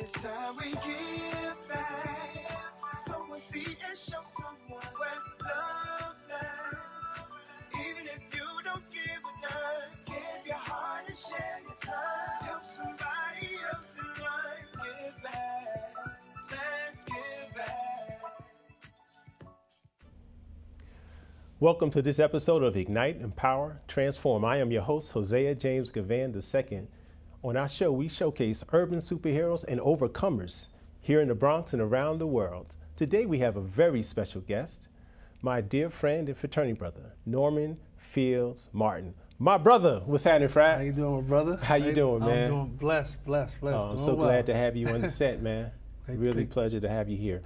It's time we give back. Sow a seed and show someone where love's at. Even if you don't give a dime, give your heart and share your time. Help somebody else in life. Give back. Let's give back. Welcome to this episode of Ignite, Empower, Transform. I am your host, Hosea James Givan II. On our show, we showcase urban superheroes and overcomers here in the Bronx and around the world. Today, we have a very special guest, my dear friend and fraternity brother, Norman Fields Martin. My brother, what's happening, Frat? How you doing, my brother? How you doing, man? I'm doing blessed. I'm so glad to have you on the set, man. Really pleasure to have you here.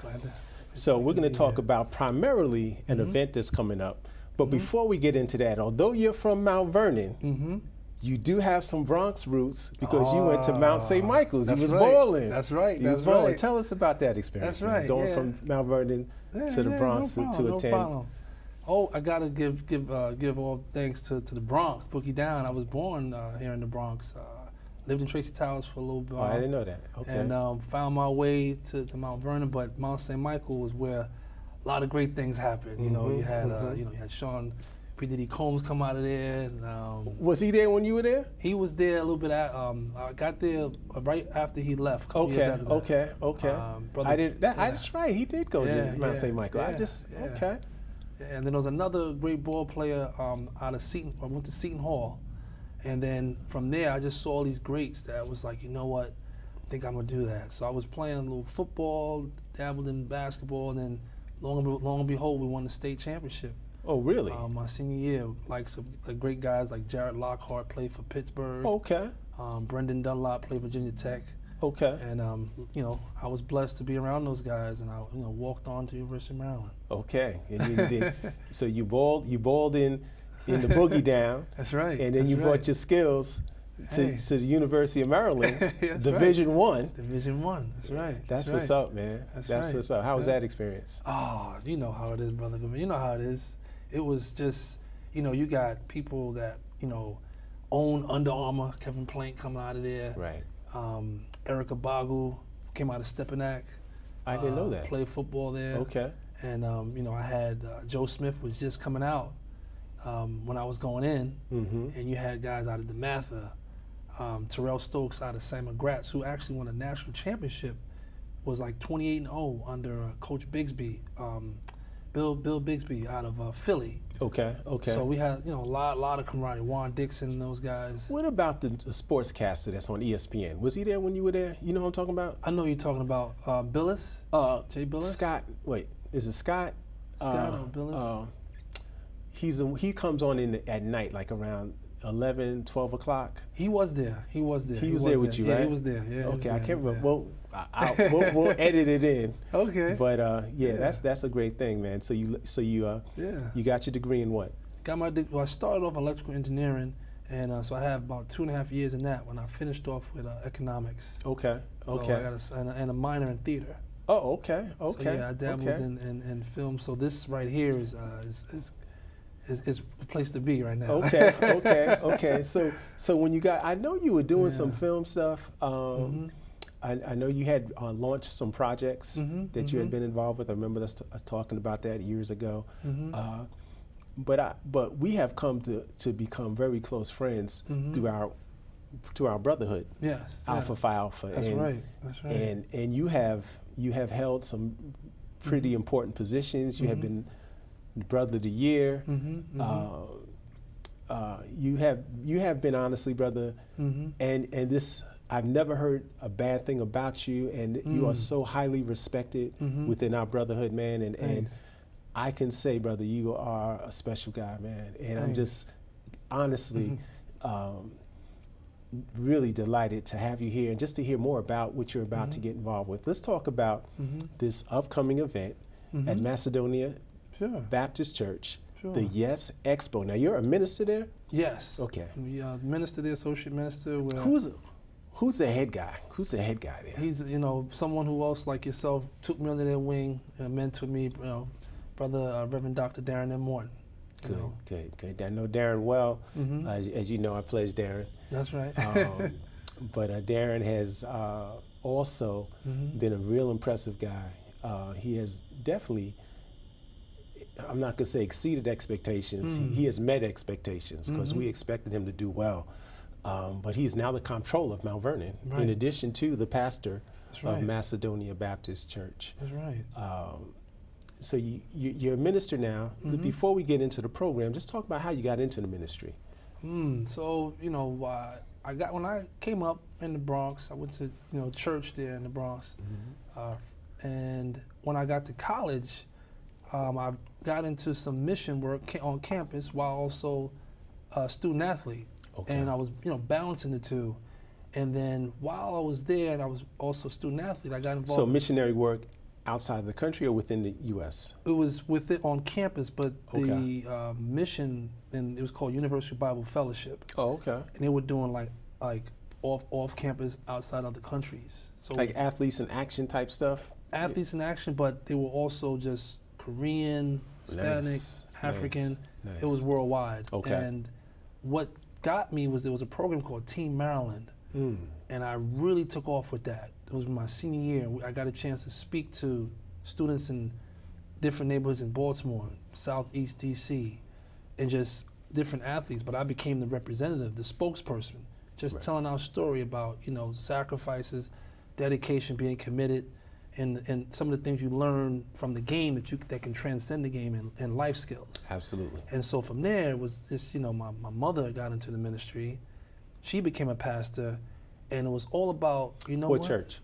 So we're going to talk about primarily an event that's coming up. But before we get into that, although you're from Mount Vernon, you do have some Bronx roots because you went to Mount St. Michael's. You was bowling. That's right. You was bowling. Tell us about that experience. That's right. Going from Mount Vernon to the Bronx to attend. No problem. Oh, I gotta give all thanks to the Bronx, Boogie Down. I was born here in the Bronx. Lived in Tracy Towers for a little bit. Oh, I didn't know that. Okay. And found my way to Mount Vernon, but Mount St. Michael was where a lot of great things happened. You know, you had Sean P. Diddy Combs come out of there. And, was he there when you were there? He was there a little bit. I got there right after he left. Okay. Brother, I did. That's right. He did go to Mount St. Michael. Okay. And then there was another great ball player out of Seton. I went to Seton Hall, and then from there I just saw all these greats that was like, you know what, I think I'm gonna do that. So I was playing a little football, dabbled in basketball, and then long and behold, we won the state championship. Oh, really? My senior year, like some great guys like Jared Lockhart played for Pittsburgh. Okay. Brendan Dunlop played Virginia Tech. Okay. And I was blessed to be around those guys, and I walked on to University of Maryland. Okay. And you did. So you bowled in the Boogie Down. That's right. And then you brought your skills to the University of Maryland, Division I. Division I. That's right. That's what's up, man. That's what's up. How was that experience? Oh, you know how it is, brother. You know how it is. It was just, you got people that own Under Armour. Kevin Plank coming out of there. Right. Erica Bagu came out of Stepinac. I didn't know that. Played football there. Okay. And I had Joe Smith was just coming out when I was going in, and you had guys out of DeMatha, Terrell Stokes out of Sam McGrath, who actually won a national championship, was like 28-0 under Coach Bigsby, Bill Bigsby out of Philly. Okay. So we had a lot of camaraderie. Warren Dixon and those guys. What about the sportscaster that's on ESPN? Was he there when you were there? You know what I'm talking about? I know you're talking about Billis. Jay Billis. Scott. Wait, is it Scott? Scott or Billis? He comes on at night, like around 11, 12 o'clock. He was there. He was there with you, right? Yeah, he was there. Yeah. Okay, I can't remember. Well, we'll edit it in. Okay. But that's a great thing, man. So you got your degree in what? Got my degree. Well, I started off electrical engineering, and so I have about 2.5 years in that. When I finished off with economics. Okay. So I got a minor in theater. Oh, okay. So yeah, I dabbled in film. So this right here is a place to be right now. Okay. So when you I know you were doing some film stuff. I know you had launched some projects that you had been involved with. I remember us talking about that years ago. But we have come to become very close friends through our brotherhood. Yes. Alpha Phi Alpha. That's right. And you have held some pretty important positions. You have been Brother of the Year. You have been, honestly, brother, and this, I've never heard a bad thing about you, and you are so highly respected within our brotherhood, man. And I can say, brother, you are a special guy, man. And I'm just honestly really delighted to have you here and just to hear more about what you're about to get involved with. Let's talk about this upcoming event at Macedonia Baptist Church, the Yes Expo. Now, you're a minister there? Yes. Okay. Minister there, associate minister. Who's the head guy? Who's the head guy there? He's someone who else like yourself took me under their wing, mentored me. Brother Reverend Dr. Darren Morton. Good. I know Darren well. As you know, I pledged Darren. That's right. But Darren has also been a real impressive guy. He has definitely, I'm not gonna say exceeded expectations. He has met expectations because we expected him to do well. But he's now the comptroller of Mount Vernon, in addition to the pastor of Macedonia Baptist Church. That's right. So you're a minister now. Before we get into the program, just talk about how you got into the ministry. So, when I came up in the Bronx, I went to, church there in the Bronx. And when I got to college, I got into some mission work on campus while also a student athlete. Okay. And I was, balancing the two. And then while I was there and I was also a student athlete, I got involved. So missionary work outside the country or within the U.S.? It was on campus, but the mission, and it was called University Bible Fellowship. Oh, okay. And they were doing like off campus outside other countries. So like athletes in action type stuff? Athletes in action, but they were also just Korean, Hispanic, African. Nice. It was worldwide. Okay. And what got me was there was a program called Team Maryland, and I really took off with that. It was my senior year. I got a chance to speak to students in different neighborhoods in Baltimore, Southeast DC, and just different athletes. But I became the representative, the spokesperson, just telling our story about, sacrifices, dedication, being committed, and some of the things you learn from the game that can transcend the game and life skills. Absolutely. And so from there it was this, my mother got into the ministry. She became a pastor, and it was all about, what church?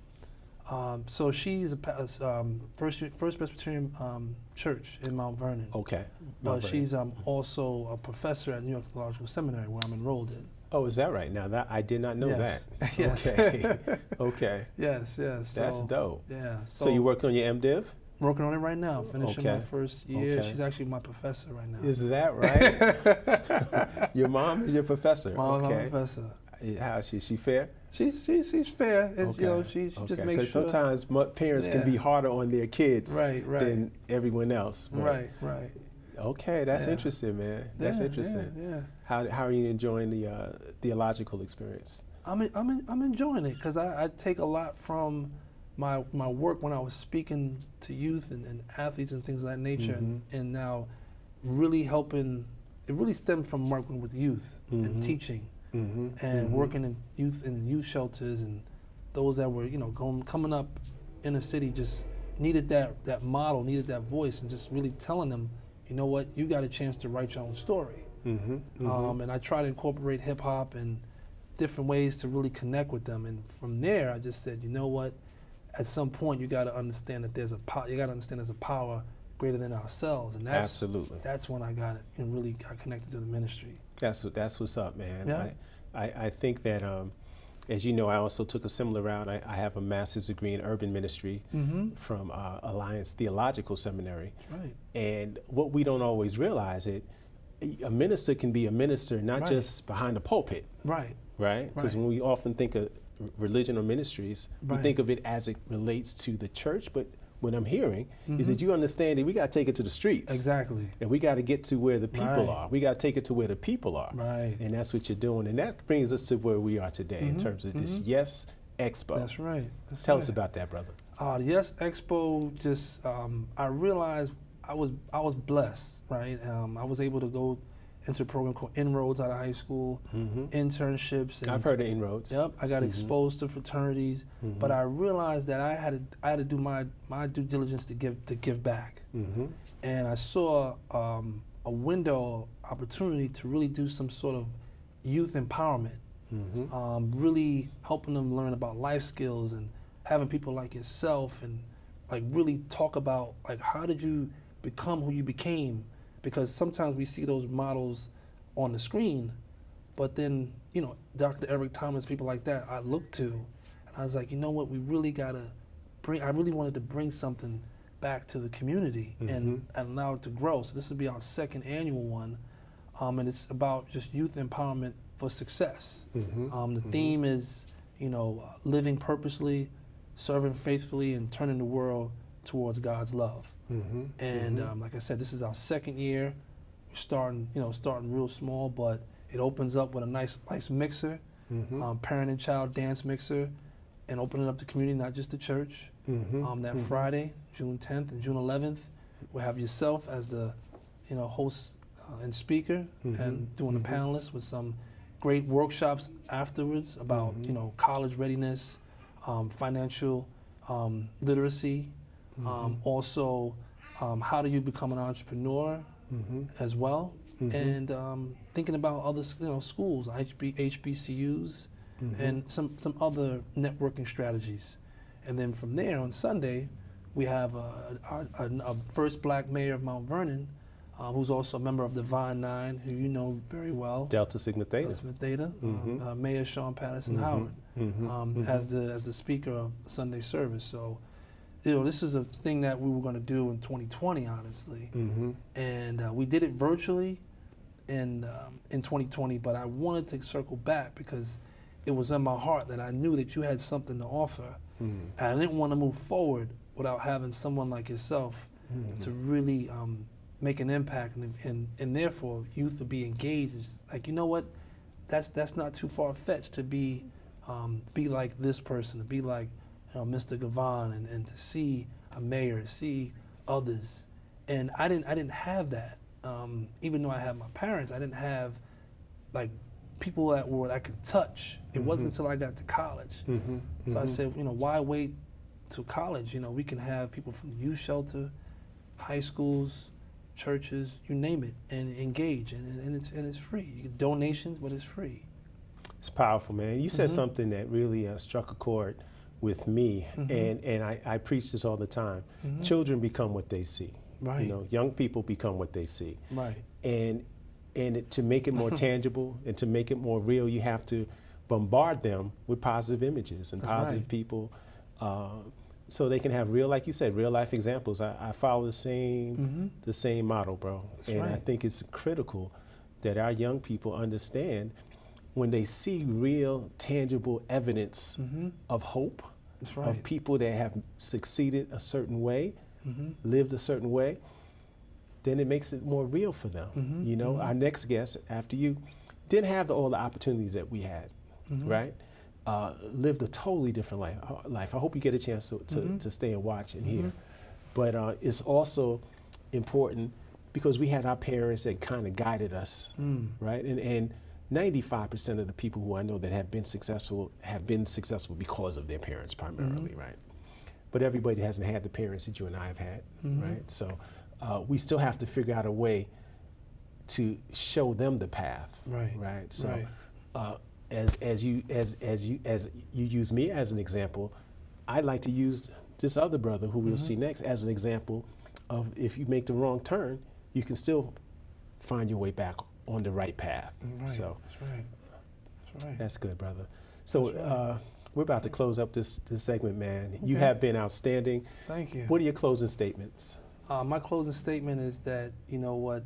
So she's a First Presbyterian Church in Mount Vernon. Okay. But she's also a professor at New York Theological Seminary, where I'm enrolled in. Oh, is that right? Now that I did not know Yes. that. Yes. Okay. Okay. Yes. That's dope. Yeah. So you worked on your MDiv? Working on it right now, finishing my first year. Okay. She's actually my professor right now. Is that right? Your mom is your professor. Mom's okay. my professor. How is she? She fair? She's fair, and she just makes sure. Sometimes parents can be harder on their kids than everyone else. Right. Okay, that's interesting, man. That's interesting. Yeah. How are you enjoying the theological experience? I'm enjoying it because I take a lot from my work when I was speaking to youth and athletes and things of that nature, and now really helping. It really stemmed from working with youth and teaching. And working in youth shelters, and those that were coming up in the city just needed that model, needed that voice, and just really telling them, you got a chance to write your own story. And I try to incorporate hip hop and different ways to really connect with them. And from there, I just said, at some point you got to understand that there's a power greater than ourselves, and that's when I got it and really got connected to the ministry. That's what's up, man. Yeah. I think that, as you know, I also took a similar route. I have a master's degree in urban ministry from Alliance Theological Seminary. Right. And what we don't always realize a minister can be a minister not just behind the pulpit. Right. Because when we often think of religion or ministries, we think of it as it relates to the church, but what I'm hearing is that you understand that we got to take it to the streets. Exactly. And we got to get to where the people are. We got to take it to where the people are. Right. And that's what you're doing. And that brings us to where we are today in terms of this Yes Expo. That's right. Tell us about that, brother. The Yes Expo, just I realized I was blessed, right? I was able to go into a program called Inroads out of high school, internships. And I've heard of Inroads. Yep, I got exposed to fraternities, but I realized that I had to do my due diligence to give back. And I saw a window opportunity to really do some sort of youth empowerment, really helping them learn about life skills and having people like yourself and like really talk about like how did you become who you became. Because sometimes we see those models on the screen, but then, Dr. Eric Thomas, people like that, I look to, and I was like, what, we really gotta I really wanted to bring something back to the community and allow it to grow. So this will be our second annual one, and it's about just youth empowerment for success. The theme is, living purposely, serving faithfully, and turning the world towards God's love. And like I said, this is our second year. We're starting real small, but it opens up with a nice mixer, parent and child dance mixer, and opening up the community, not just the church. That Friday, June 10th and June 11th, we'll have yourself as the, host and speaker, and doing a panelist with some great workshops afterwards about, college readiness, financial literacy, also how do you become an entrepreneur as well, and thinking about other schools, HBCUs, and some other networking strategies. And then from there on Sunday, we have a first black mayor of Mount Vernon, who's also a member of Divine Nine, who you know very well. Delta Sigma Theta. Delta Sigma Theta. Mayor Sean Patterson Howard, as the speaker of Sunday service. So, this is a thing that we were going to do in 2020, honestly, and we did it virtually in 2020. But I wanted to circle back because it was in my heart that I knew that you had something to offer, and I didn't want to move forward without having someone like yourself to really make an impact, and therefore youth to be engaged. It's like, you know what, that's not too far fetched to be like this person, to be like Mr. Givan, and to see a mayor, see others, and I didn't have that. Even though I had my parents, I didn't have like people that I could touch. It wasn't until I got to college. So I said, why wait till college? We can have people from the youth shelter, high schools, churches, you name it, and engage, and it's free. You get donations, but it's free. It's powerful, man. You said something that really struck a chord with me, and I preach this all the time. Children become what they see. Right. Young people become what they see. Right. And to make it more tangible and to make it more real, you have to bombard them with positive images and positive people, so they can have real, like you said, real life examples. I follow the same model, bro. I think it's critical that our young people understand when they see real, tangible evidence of hope, of people that have succeeded a certain way, lived a certain way, then it makes it more real for them. Our next guest after you didn't have all the opportunities that we had, right? Lived a totally different life. I hope you get a chance to stay and watch and hear. But it's also important because we had our parents that kind of guided us, right? And 95% of the people who I know that have been successful because of their parents primarily, right? But everybody hasn't had the parents that you and I have had, right? So we still have to figure out a way to show them the path, right? So as you use me as an example, I'd like to use this other brother who we'll see next as an example of if you make the wrong turn, you can still find your way back on the right path. So that's right. That's good, brother. So we're about to close up this segment, man. You have been outstanding. Thank you. What are your closing statements? My closing statement is that, you know what,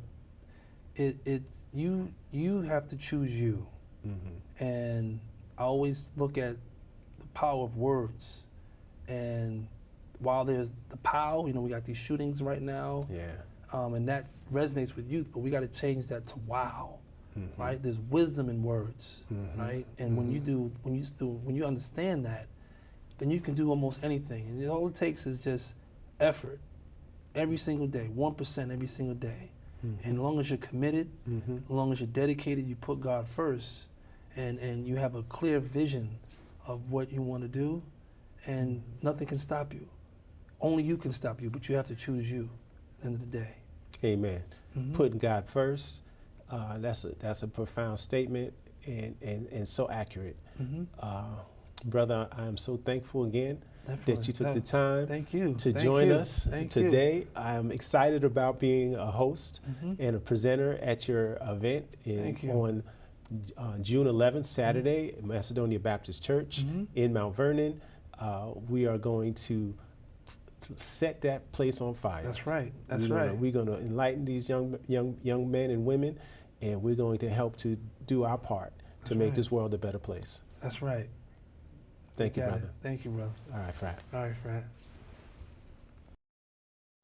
you have to choose you. And I always look at the power of words. And while there's the power, we got these shootings right now. And that resonates with youth, but we got to change that to wow, right? There's wisdom in words, right? And when you understand that, then you can do almost anything. And all it takes is just effort. Every single day, 1% every single day. And as long as you're committed, as long as you're dedicated, you put God first, and you have a clear vision of what you want to do, and nothing can stop you. Only you can stop you, but you have to choose you at the end of the day. Amen. Putting God first, that's a profound statement and so accurate. Brother, I'm so thankful again that you took the time to join us today. I'm excited about being a host and a presenter at your event on June 11th, Saturday, at Macedonia Baptist Church in Mount Vernon. We are going to set that place on fire. That's right. That's right. We're going to enlighten these young men and women, and we're going to help to do our part to make this world a better place. That's right. Thank you, brother. Thank you, brother. All right, Frat. All right, Frat.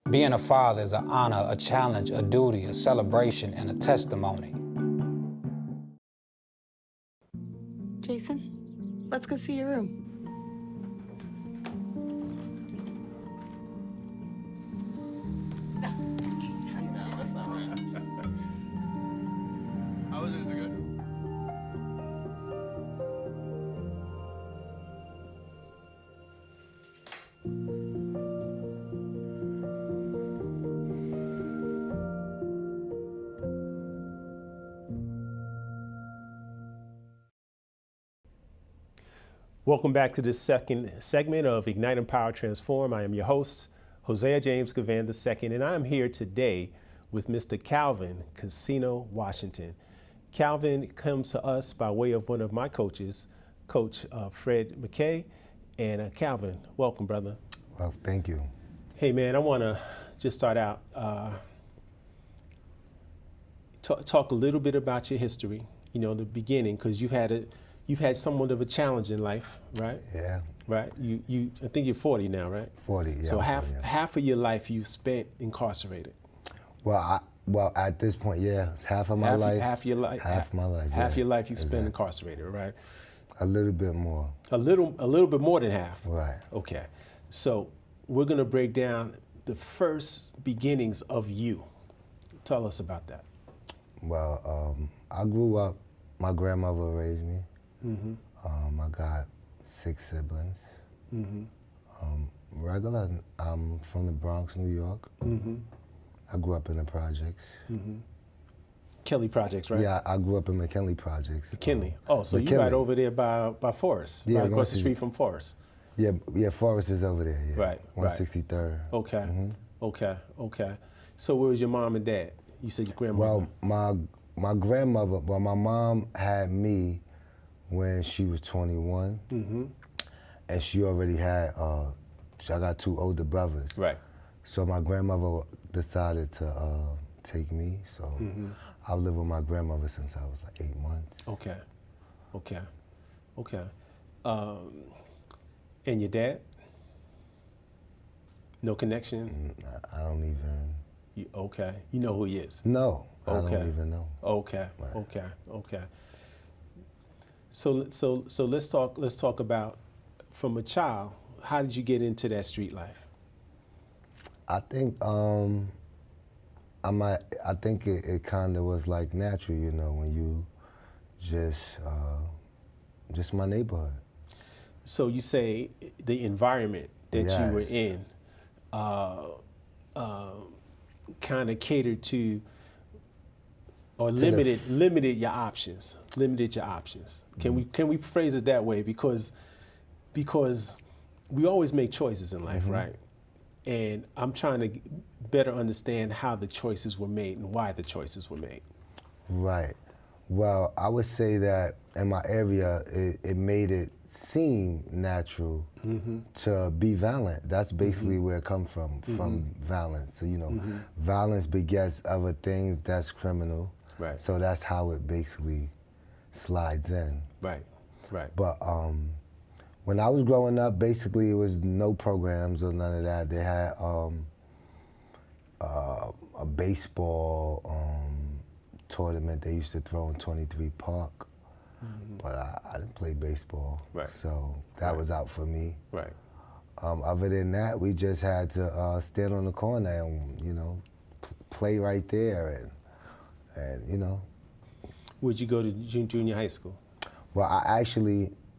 Being a father is an honor, a challenge, a duty, a celebration, and a testimony. Jason, let's go see your room. Welcome back to this second segment of Ignite, Empower, Transform. I am your host, Hosea James Givan II, and I am here today with Mr. Calvin Casino Washington. Calvin comes to us by way of one of my coaches, Coach Fred McKay. And Calvin, welcome, brother. Well, thank you. Hey, man, I want to just start out, talk a little bit about your history, the beginning, because you've had somewhat of a challenge in life, right? Yeah. Right. I think you're 40 now, right? 40. Yeah. So I'm 40, yeah. half of your life you spent incarcerated. Well, at this point, yeah, it's half of my life. Half your life. Half my life. Half yeah. your life you spent incarcerated, right? A little bit more. A little bit more than half. Right. Okay. So we're gonna break down the first beginnings of you. Tell us about that. Well, I grew up. My grandmother raised me. Mm-hmm. I got 6 siblings. Mm-hmm. Regular. I'm from the Bronx, New York. Mm-hmm. I grew up in the projects. Mm-hmm. Kelly Projects, right? Yeah, I grew up in McKinley Projects. McKinley. So you right over there by Forest, yeah, right across the street from Forest. Yeah, Forest is over there. Yeah. Right. 163rd. Okay. Mm-hmm. Okay. So where was your mom and dad? You said your grandmother. Well, my grandmother. Well, my mom had me when she was 21, Mm-hmm. and she already had. I got 2 older brothers. Right. So my grandmother decided to take me. So Mm-hmm. I lived with my grandmother since I was like 8 months. Okay. And your dad? No connection? I don't even. Okay. You know who he is? No, Okay. I don't even know. Okay. Right. Okay. So let's talk about, from a child, how did you get into that street life? I think I think it kind of was like natural, when you just my neighborhood. So you say the environment that you were Yes. in kind of catered to, or limited your options. Can we phrase it that way? Because we always make choices in life, right? And I'm trying to better understand how the choices were made and why the choices were made. Right. Well, I would say that in my area, it made it seem natural to be violent. That's basically where it comes from violence. So, violence begets other things that's criminal. Right. So that's how it basically slides in. Right. But when I was growing up, basically it was no programs or none of that. They had a baseball tournament they used to throw in 23 Park, but I didn't play baseball, Right. so that was out for me. Right. Other than that, we just had to stand on the corner and play right there, and Would you go to junior high school? Well,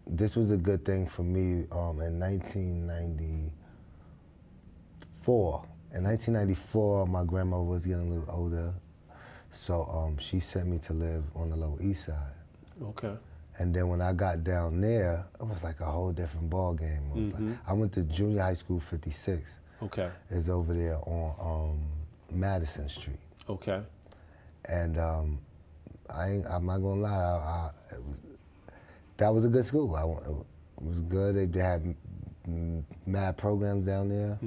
this was a good thing for me in 1994. In 1994, my grandmother was getting a little older, so she sent me to live on the Lower East Side. Okay. And then when I got down there, it was like a whole different ball game. It was like, I went to junior high school 56. Okay. It's over there on Madison Street. Okay. And I'm not gonna lie, that was a good school. It was good. They had mad programs down there.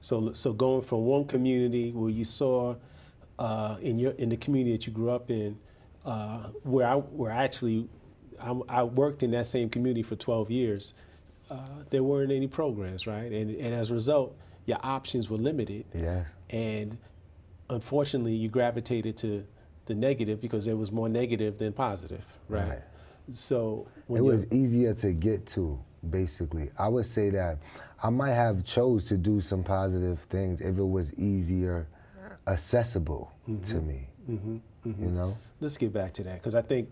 So going from one community where you saw in the community that you grew up in, where I worked in that same community for 12 years, there weren't any programs, right? And as a result, your options were limited. Yes. And unfortunately, you gravitated to the negative because there was more negative than positive, right? So it was easier to get to, basically. I would say that I might have chose to do some positive things if it was easier accessible to me. Let's get back to that, because I think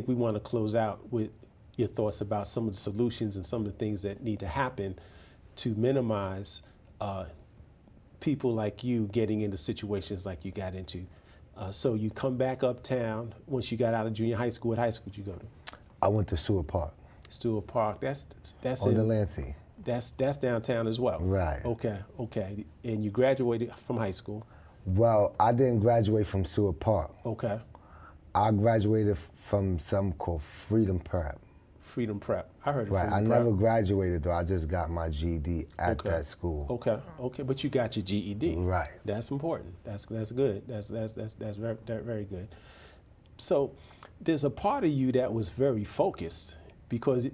we want to close out with your thoughts about some of the solutions and some of the things that need to happen to minimize people like you getting into situations like you got into. So you come back uptown once you got out of junior high school. What high school did you go to? I went to Stewart Park Stewart Park. That's on in Delancey. that's downtown as well. Right. Okay. And you graduated from high school. Well, I didn't graduate from Stewart Park. Okay. I graduated from something called Freedom Prep. Freedom Prep. I heard of Right. Freedom I Prep. never graduated though. I just got my GED at Okay. that school. Okay. But you got your GED. Right. That's important. That's good. That's very very good. So there's a part of you that was very focused because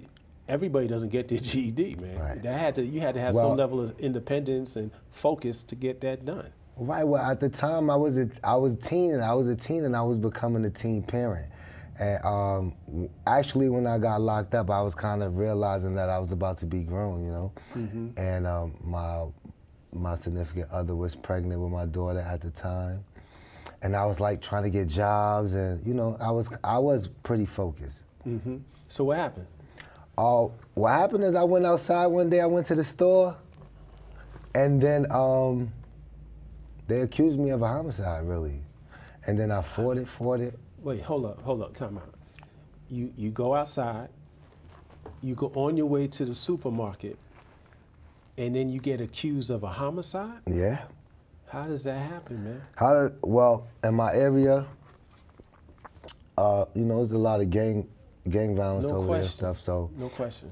everybody doesn't get their GED, man. Right. You had to have Well, some level of independence and focus to get that done. Right. Well, at the time I was a teen, and I was becoming a teen parent. And actually, when I got locked up, I was kind of realizing that I was about to be grown, you know. Mm-hmm. And my significant other was pregnant with my daughter at the time, and I was like trying to get jobs, and you know, I was pretty focused. Mm-hmm. So what happened? What happened is I went outside one day. I went to the store, and then they accused me of a homicide, really, and then I fought it. Wait, hold up, time out. You go outside, you go on your way to the supermarket, and then you get accused of a homicide? Yeah. How does that happen, man? Well, in my area, you know, there's a lot of gang violence No over question. there and stuff. So No question.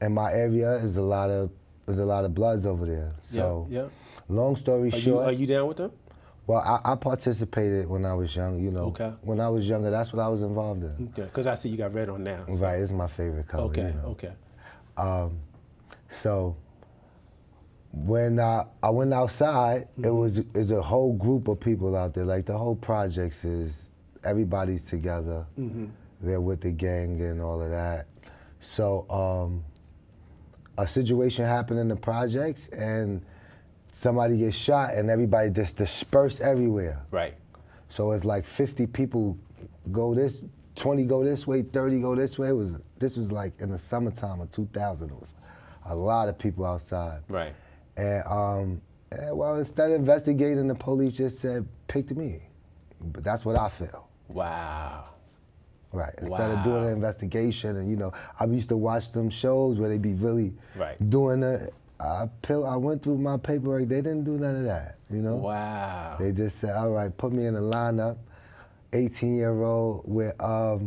in my area, there's a lot of bloods over there. So yeah. long story short, Are you down with them? well, I participated when I was young. You know, Okay. when I was younger, that's what I was involved in. Okay, because I see you got red on now. So. Right, it's my favorite color. Okay, you know. okay. So when I went outside, it's a whole group of people out there. Like the whole projects is everybody's together. They're with the gang and all of that. So a situation happened in the projects, and somebody gets shot, and everybody just dispersed everywhere. Right. So it's like 50 people go this, 20 go this way, 30 go this way. This was like in the summertime of 2000. It was a lot of people outside. Right. And well, instead of investigating, the police just said, pick me. But that's what I feel. Wow. Right. Instead of doing an investigation, and you know, I used to watch them shows where they be really doing it. I went through my paperwork. They didn't do none of that, you know? Wow. They just said, all right, put me in a lineup, 18-year-old with 4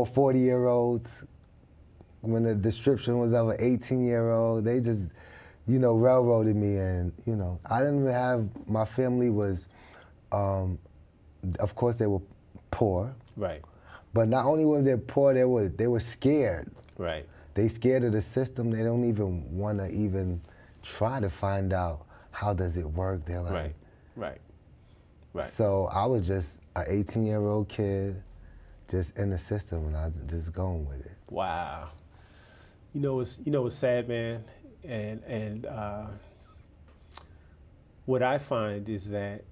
40-year-olds. When the description was of an 18-year-old, they just, you know, railroaded me. And, you know, I didn't even have, my family was, of course they were poor. Right. But not only were they poor, they were scared. Right. They scared of the system. They don't even want to even try to find out how does it work. They're like, Right. So I was just an 18-year-old kid, just in the system, and I was just going with it. Wow. You know it's sad, man, and what I find is that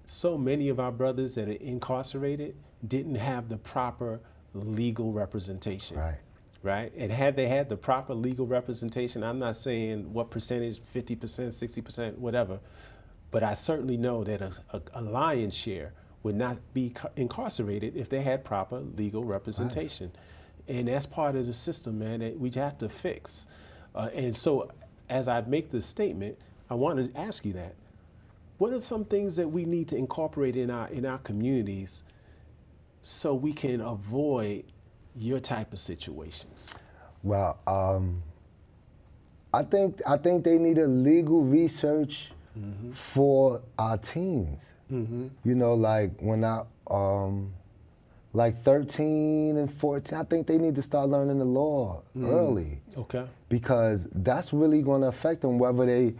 so many of our brothers that are incarcerated didn't have the proper legal representation. Right? And had they had the proper legal representation, I'm not saying what percentage, 50%, 60%, whatever, but I certainly know that a lion's share would not be incarcerated if they had proper legal representation. And that's part of the system, man, that we have to fix. And so as I make this statement, I want to ask you that. What are some things that we need to incorporate in our communities so we can avoid your type of situations? Well, I think they need a legal research for our teens. You know, like when like 13 and 14, I think they need to start learning the law early. Okay. Because that's really going to affect them, whether they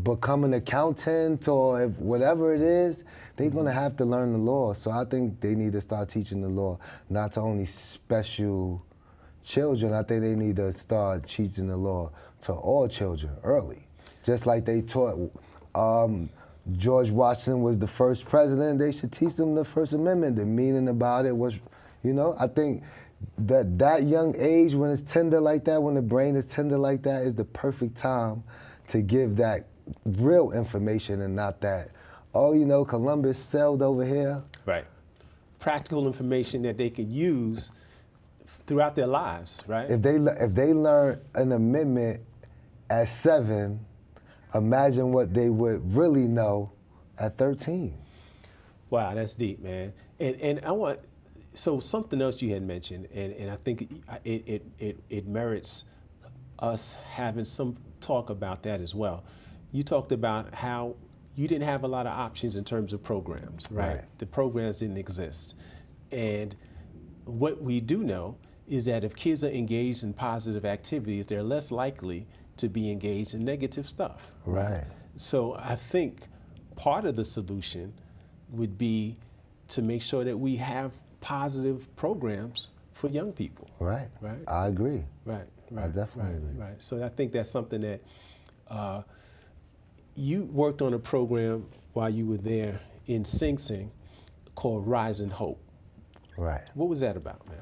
become an accountant or whatever it is, they're going to have to learn the law. So I think they need to start teaching the law, not to only special children. I think they need to start teaching the law to all children early. Just like they taught George Washington was the first president, they should teach them the First Amendment. The meaning about it was, you know, I think that young age, when it's tender like that, when the brain is tender like that, is the perfect time to give that real information and not that, oh, you know, Columbus sailed over here. Right. practical information that they could use throughout their lives, right? If they learn an amendment at 7, imagine what they would really know at 13. Wow, that's deep, man. And I want, so something else you had mentioned, and I think it merits us having some talk about that as well. You talked about how you didn't have a lot of options in terms of programs, right? Right. The programs didn't exist. And what we do know is that if kids are engaged in positive activities, they're less likely to be engaged in negative stuff. Right. So I think part of the solution would be to make sure that we have positive programs for young people. Right. Right. I agree. Right. I definitely agree. Right. So I think that's something that you worked on a program while you were there in Sing Sing called Rise and Hope. Right. What was that about, man?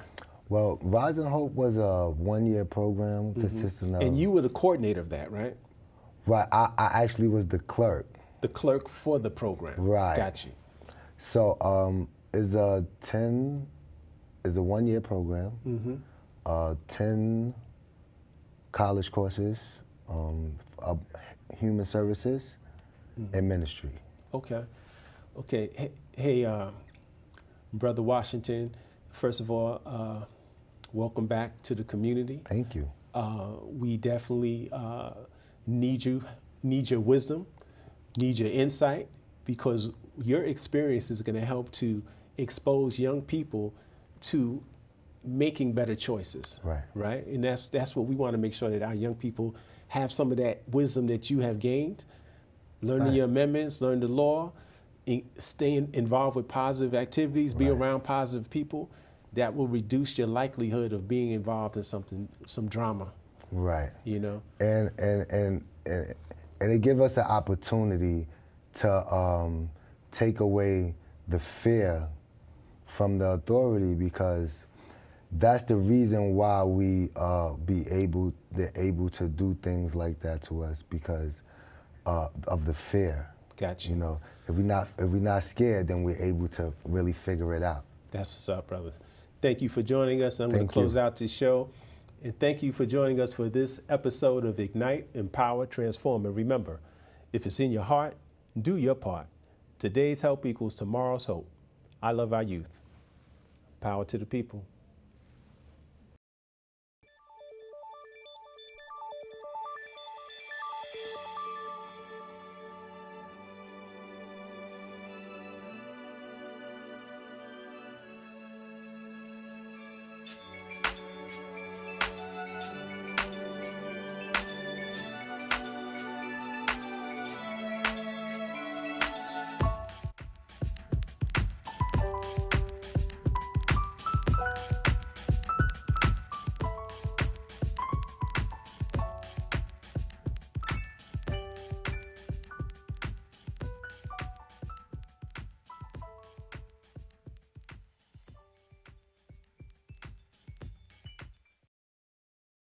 Well, Rise and Hope was a 1-year program consisting of. And you were the coordinator of that, right? Right. I actually was the clerk. The clerk for the program. Right. Got you. So it's a 1-year program. 10 college courses, human services, and ministry. Okay. Okay. Hey, Brother Washington, first of all, welcome back to the community. Thank you. We definitely need your wisdom, need your insight, because your experience is going to help to expose young people to making better choices. Right. Right. And that's what we want to make sure, that our young people have some of that wisdom that you have gained, learning Right. your amendments, learn the law, staying involved with positive activities, be Right. around positive people. That will reduce your likelihood of being involved in some drama. Right. You know. And it gives us an opportunity to take away the fear from the authority, because that's the reason why we they're able to do things like that to us, because of the fear. Gotcha. You know, if we're not scared, then we're able to really figure it out. That's what's up, brother. Thank you for joining us. I'm going Thank to close you. out this show. And thank you for joining us for this episode of Ignite, Empower, Transform. And remember, if it's in your heart, do your part. Today's help equals tomorrow's hope. I love our youth. Power to the people.